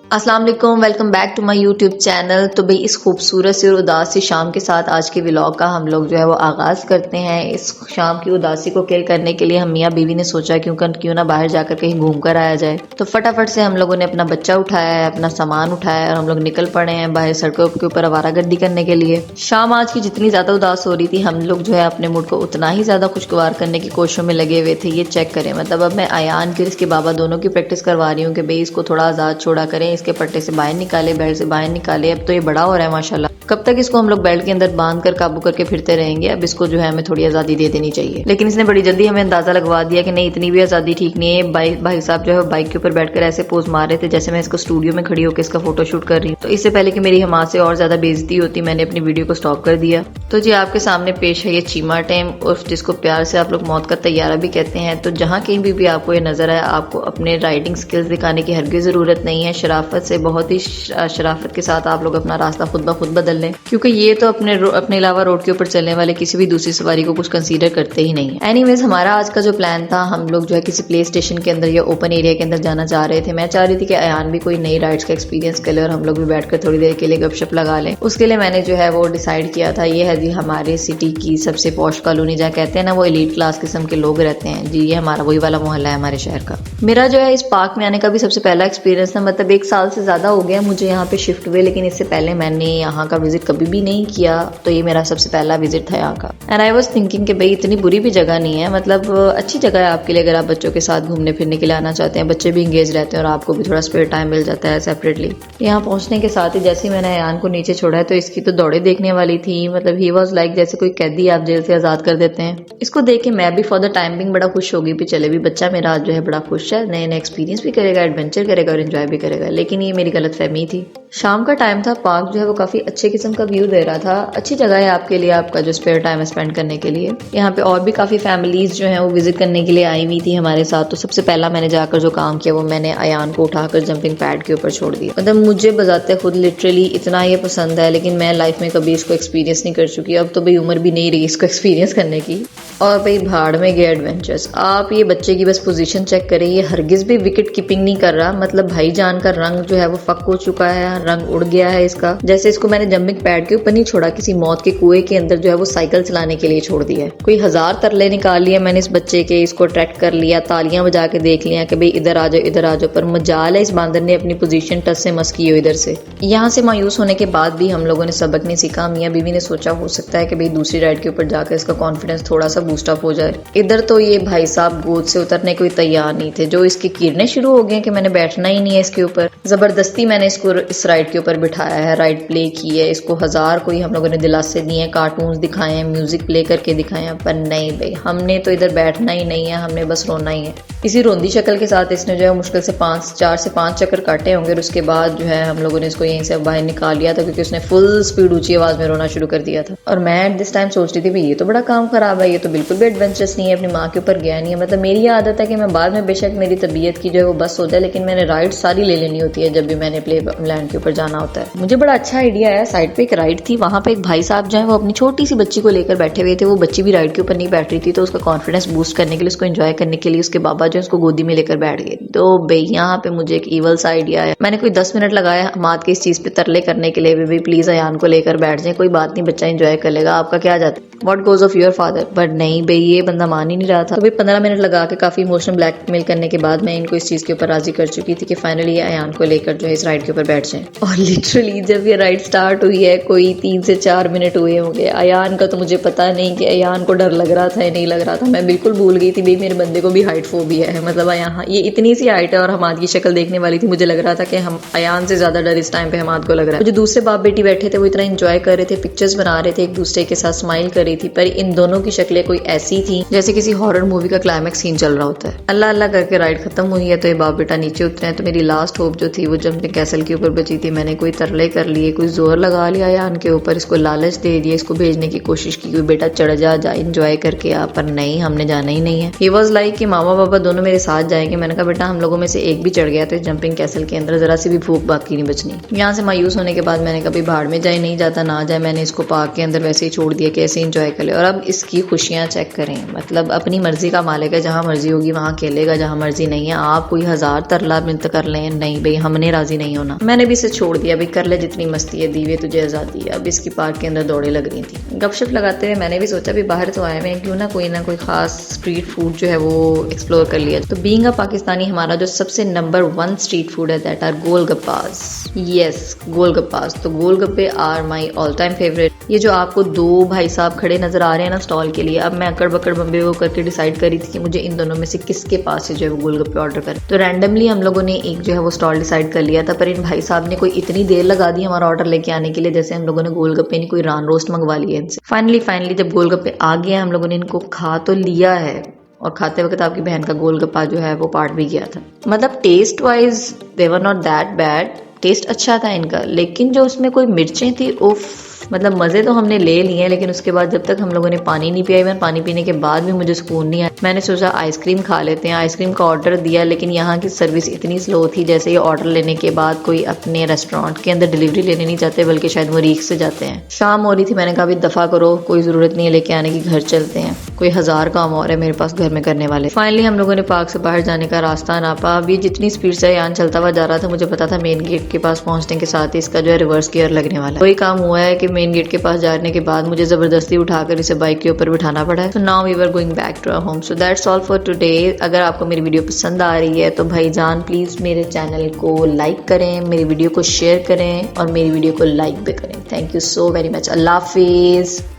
अस्सलाम वालेकुम, welcome back to my YouTube channel. तो भाई इस खूबसूरत सी और उदास सी शाम के साथ आज के व्लॉग का हम लोग जो है वो आगाज़ करते हैं। इस शाम की उदासी को किल करने के लिए हम मियाँ बीवी ने सोचा क्यों ना बाहर जाकर कहीं घूम कर आया जाए। तो फटाफट से हम लोगों ने अपना बच्चा उठाया है, अपना सामान उठाया है और हम लोग निकल पड़े हैं बाहर सड़कों के ऊपर आवारागर्दी करने के लिए। शाम आज की जितनी ज़्यादा उदास हो रही थी, हम लोग जो है अपने मूड को उतना ही ज़्यादा खुशगवार करने की कोशिशों में लगे हुए थे। ये चेक करें, मतलब अब मैं अयान की और इसके बाबा दोनों की प्रैक्टिस करवा रही हूँ कि भाई इसको थोड़ा आज़ाद छोड़ा करें, इसके पट्टे से बाहर निकाले, बेल्ट से बाहर निकाले। अब तो ये बड़ा हो रहा है माशाल्लाह। कब तक इसको हम लोग बेल्ट के अंदर बांध कर काबू करके फिरते रहेंगे? अब इसको जो है हमें थोड़ी आज़ादी दे देनी चाहिए। लेकिन इसने बड़ी जल्दी हमें अंदाजा लगवा दिया कि नहीं, इतनी भी आज़ादी ठीक नहीं है। भाई साहब जो है बाइक के ऊपर बैठकर ऐसे पोज मार रहे थे जैसे मैं इसको स्टूडियो में खड़ी होकर इसका फोटो शूट कर रही हूँ। तो इससे पहले कि मेरी हमाद से और ज्यादा बेइज्जती होती, मैंने अपनी वीडियो को स्टॉप कर दिया। तो जी आपके सामने पेश है ये चीमा टाइम, और जिसको प्यार से आप लोग मौत का तैयारा भी कहते हैं। तो जहाँ कहीं भी आपको ये नजर आए, आपको अपने राइडिंग स्किल्स दिखाने की हरगिज़ जरूरत नहीं है। शराफत से, बहुत ही शराफत के साथ आप लोग अपना रास्ता खुद ब खुद बदल लें, क्योंकि ये तो अपने अलावा रोड के ऊपर चलने वाले किसी भी दूसरी सवारी को कुछ कंसीडर करते ही नहीं है। एनीवेज, हमारा आज का जो प्लान था, हम लोग जो है किसी प्ले स्टेशन के अंदर या ओपन एरिया के अंदर जाना चाह रहे थे। मैं चाह रही थी कि अयान भी कोई नई राइड्स का एक्सपीरियंस कर ले और हम लोग भी बैठकर थोड़ी देर के लिए गपशप लगा लें। उसके लिए मैंने जो है वो डिसाइड किया था, ये है जी हमारे सिटी की सबसे पॉश कॉलोनी, जहाँ कहते हैं ना वो एलीट क्लास किस्म के लोग रहते हैं जी। ये हमारा वही वाला मोहल्ला है हमारे शहर का। मेरा जो है इस पार्क में आने का भी सबसे पहला एक्सपीरियंस था। मतलब 1 साल से ज्यादा हो गया मुझे यहाँ पे शिफ्ट हुए, लेकिन इससे पहले मैंने यहाँ का विजिट कभी भी नहीं किया। तो ये मेरा सबसे पहला विजिट था यहाँ का। एंड आई वाज थिंकिंग कि भाई इतनी बुरी भी जगह नहीं है, मतलब अच्छी जगह है आपके लिए अगर आप बच्चों के साथ घूमने फिरने के लिए आना चाहते हैं। बच्चे भी इंगेज रहते हैं और आपको भी थोड़ा स्पेयर टाइम मिल जाता है सेपरेटली। यहाँ पहुंचने के साथ ही जैसे ही मैंने अयान को नीचे छोड़ा है, तो इसकी तो दौड़े देखने वाली थी। मतलब ही वॉज लाइक जैसे कोई कैदी आप जेल से आजाद कर देते हैं। इसको देख के मैं भी फॉर द टाइम बिंग बड़ा खुश हो गई। चले भी बच्चा मेरा आज जो है बड़ा खुश है, नए नए एक्सपीरियंस भी करेगा, एडवेंचर करेगा और एंजॉय भी करेगा। लेकिन ये मेरी गलतफहमी थी। शाम का टाइम था, पार्क जो है वो काफी अच्छे किस्म का व्यू दे रहा था। अच्छी जगह है आपके लिए, आपका जो स्पेयर टाइम स्पेंड करने के लिए। यहाँ पे और भी काफी फैमिलीज जो है वो विजिट करने के लिए आई हुई थी हमारे साथ। तो सबसे पहला मैंने जाकर जो काम किया वो मैंने अयान को उठाकर जंपिंग पैड के ऊपर छोड़ दिया। मतलब मुझे बजाते खुद लिटरली इतना ये पसंद है, लेकिन मैं लाइफ में कभी इसको एक्सपीरियंस नहीं कर चुकी। अब तो भाई उम्र भी नहीं रही इसको एक्सपीरियंस करने की। और भाई भाड़ में गए एडवेंचर्स। आप ये बच्चे की बस पोजीशन चेक करें, ये हरगिज भी विकेट कीपिंग नहीं कर रहा। मतलब भाईजान का रंग जो है वो फक हो चुका है, रंग उड़ गया है इसका। जैसे इसको मैंने जंपिंग पैड के ऊपर नहीं छोड़ा, किसी मौत के कुएं के अंदर जो है वो साइकिल चलाने के लिए छोड़ दिया है। कोई 1000 तरले निकाल लिए मैंने इस बच्चे के, इसको अट्रैक्ट कर लिया, तालियां बजा के देख लिया कि भाई इधर आ जाओ इधर आ जाओ, पर मजाल है इस बांदर ने अपनी पोजीशन टच से मस की हो इधर से। यहाँ से मायूस होने के बाद भी हम लोगों ने सबक नहीं सीखा। मियाँ बीवी ने सोचा हो सकता है कि भाई दूसरी राइड के ऊपर जाकर इसका कॉन्फिडेंस थोड़ा सा बूस्ट अप हो जाए। इधर तो ये भाई साहब गोद से उतरने को तैयार नहीं थे। जो इसकी किरणें शुरू हो गई कि मैंने बैठना ही नहीं है इसके ऊपर। जबरदस्ती मैंने इसको इस राइड के ऊपर बिठाया है, राइड प्ले की है, इसको 1000 कोई हम लोगों ने दिलासे दिए हैं, कार्टून्स दिखाए हैं, म्यूजिक प्ले करके दिखाए हैं, पर नहीं भाई हमने तो इधर बैठना ही नहीं है, हमने बस रोना ही है। इसी रोंदी शक्ल के साथ इसने जो है मुश्किल से 4 से 5 चक्कर काटे होंगे और उसके बाद जो है हम लोगों ने इसको यहीं से बाहर निकाल लिया था, क्योंकि उसने फुल स्पीड ऊंची आवाज में रोना शुरू कर दिया था। और मैं एट दिस टाइम सोच रही थी भाई ये तो बड़ा काम खराब है, ये तो बिल्कुल भी एडवेंचरस नहीं है, अपनी माँ के ऊपर गया नहीं है। मतलब मेरी आदत है कि मैं बाद में बेशक मेरी तबीयत की जो है वो बस हो जाए, लेकिन मैंने राइड सारी ले लेनी होती है जब भी मैंने प्ले लैंड के ऊपर जाना होता है। मुझे बड़ा अच्छा आइडिया है, साइड पे एक राइड थी, वहां पे एक भाई साहब जो है वो अपनी छोटी सी बच्ची को लेकर बैठे हुए थे। वो बच्ची भी राइड के ऊपर नहीं बैठ रही थी, तो उसका कॉन्फिडेंस बूस्ट करने के लिए, उसको एंजॉय करने के लिए उसके बाबा जो है उसको गोदी में लेकर बैठ गए। तो भाई यहाँ पे मुझे एक ईवल सा आइडिया है। मैंने कोई 10 मिनट लगाया मात के इस चीज पे तरले करने के लिए, भाई प्लीज अयान को लेकर बैठ जाए, कोई बात नहीं बच्चा एंजॉय कर लेगा, आपका क्या जाता है, what goes off your father. But नहीं भाई ये बंदा मान ही नहीं रहा था। तो भाई 15 मिनट लगा के काफी इमोशनल ब्लैकमेल करने के बाद मैं इनको इस चीज के ऊपर राजी कर चुकी थी कि फाइनली अयान को लेकर जो है इस राइड के ऊपर बैठ जाए। और लिटरली जब ये राइड स्टार्ट हुई है कोई 3 से 4 मिनट हुए होंगे। अयान का तो मुझे पता नहीं कि अयान को डर लग रहा था या नहीं लग रहा था। मैं बिल्कुल भूल गई थी भाई मेरे बंदे को भी हाइट फोबिया है। मतलब यहाँ ये इतनी सी हाइट है और हमाद की शक्ल देखने वाली थी, मुझे लग रहा था कि हम अयान से ज्यादा डर इस टाइम पे हमाद को लग रहा है। जो दूसरे बाप बेटी बैठे थे वो इतना एंजॉय कर रहे थे, पिक्चर्स बना रहे थे, एक दूसरे के साथ स्माइल कर रही थी, पर इन दोनों की शक्लें कोई ऐसी थी जैसे किसी हॉरर मूवी का क्लाइमैक्स सीन चल रहा होता है। अल्लाह अल्लाह करके राइड खत्म हुई है, तो ये बाप बेटा नीचे उतरे हैं। तो मेरी लास्ट होप जो थी वो जंपिंग कैसल के ऊपर बची थी। मैंने कोई तरले कर लिए, कोई जोर लगा लिया अयान के ऊपर, इसको लालच दे दिया, इसको भेजने की कोशिश की कोई बेटा चढ़ जा एंजॉय करके आ, पर नहीं हमने जाना ही नहीं है। ही वॉज लाइक कि मामा पापा दोनों मेरे साथ जाएंगे। मैंने कहा बेटा हम लोगों में से एक भी चढ़ गया तो इस जंपिंग कैसल के अंदर जरा सी भी भूख बाकी नहीं बचनी। यहाँ से मायूस होने के बाद मैंने कहा भाई भाड़ में जाए, नहीं जाता ना जाए। मैंने इसको पार्क के अंदर वैसे ही छोड़ दिया कि ऐसे एंजॉय कर ले। और अब इसकी खुशियाँ चेक करें, मतलब अपनी मर्जी का मालिक है, जहाँ मर्जी होगी वहाँ खेलेगा, जहाँ मर्जी नहीं है आप कोई 1000 तरला मिन्नत कर लें, नहीं भाई हमने राजी नहीं होना। मैंने भी इसे छोड़ दिया, भाई कर ले जितनी मस्ती है, दीवे तुझे आज़ादी है। अब इसकी पार्क के अंदर दौड़े लग रही थी। गपशप लगाते हुए मैंने भी सोचा भी बाहर तो आए हुए हैं, क्यों ना कोई खास स्ट्रीट फूड जो है वो एक्सप्लोर कर लिया। तो बीइंग अ पाकिस्तानी हमारा जो सबसे नंबर 1 स्ट्रीट फूड है that are golgappas. Yes, golgappas. तो गोलगप्पे are my all time favourite. ये जो आपको 2 भाई साहब खड़े नजर आ रहे हैं ना स्टॉल के लिए, अब मैं अकड़ बकड़ बम्बे वो करके डिसाइड करी थी कि मुझे इन दोनों में से किसके पास से जो है वो गोलगप्पे ऑर्डर करें। तो रैंडमली हम लोगों ने एक जो है वो स्टॉल डिसाइड कर लिया था, पर इन भाई साहब ने कोई इतनी देर लगा दी हमारा ऑर्डर लेके आने के लिए, जैसे हम लोगों ने गोलगप्पे नहीं कोई रान रोस्ट मंगवा लिया इनसे। फाइनली जब गोलगप्पे आ गए हम लोगों ने इनको खा तो लिया है, और खाते वक्त आपकी बहन का गोलगप्पा जो है वो पार्ट भी गया था। मतलब taste wise they were not that bad, taste अच्छा था इनका, लेकिन जो उसमें कोई मिर्चें थी उफ, मतलब मज़े तो हमने ले लिए, लेकिन उसके बाद जब तक हम लोगों ने पानी नहीं पिया, इवन पानी पीने के बाद भी मुझे सुकून नहीं आया। मैंने सोचा आइसक्रीम खा लेते हैं, आइसक्रीम का ऑर्डर दिया, लेकिन यहाँ की सर्विस इतनी स्लो थी, जैसे ये ऑर्डर लेने के बाद कोई अपने रेस्टोरेंट के अंदर डिलीवरी लेने नहीं जाते, बल्कि शायद वो रीख से जाते हैं। शाम हो रही थी, मैंने कहा भी दफ़ा करो, कोई ज़रूरत नहीं है लेके आने की, घर चलते हैं, कोई 1000 काम और है मेरे पास घर में करने वाले। फाइनली हम लोगों ने पार्क से बाहर जाने का रास्ता ना पा। अब ये जितनी स्पीड से यान चलता हुआ जा रहा था, मुझे पता था मेन गेट के पास पहुंचने के साथ ही इसका जो है रिवर्स गियर लगने वाला है। वही काम हुआ है कि मेन गेट के पास जाने के बाद मुझे जबरदस्ती उठाकर इसे बाइक के ऊपर बिठाना पड़ा है। तो now we were going back to our home. So that's all for today. अगर आपको मेरी वीडियो पसंद आ रही है तो भाईजान प्लीज मेरे चैनल को लाइक करें, मेरी वीडियो को शेयर करें और मेरी वीडियो को लाइक भी करें। Thank you so very much. Allah Hafiz.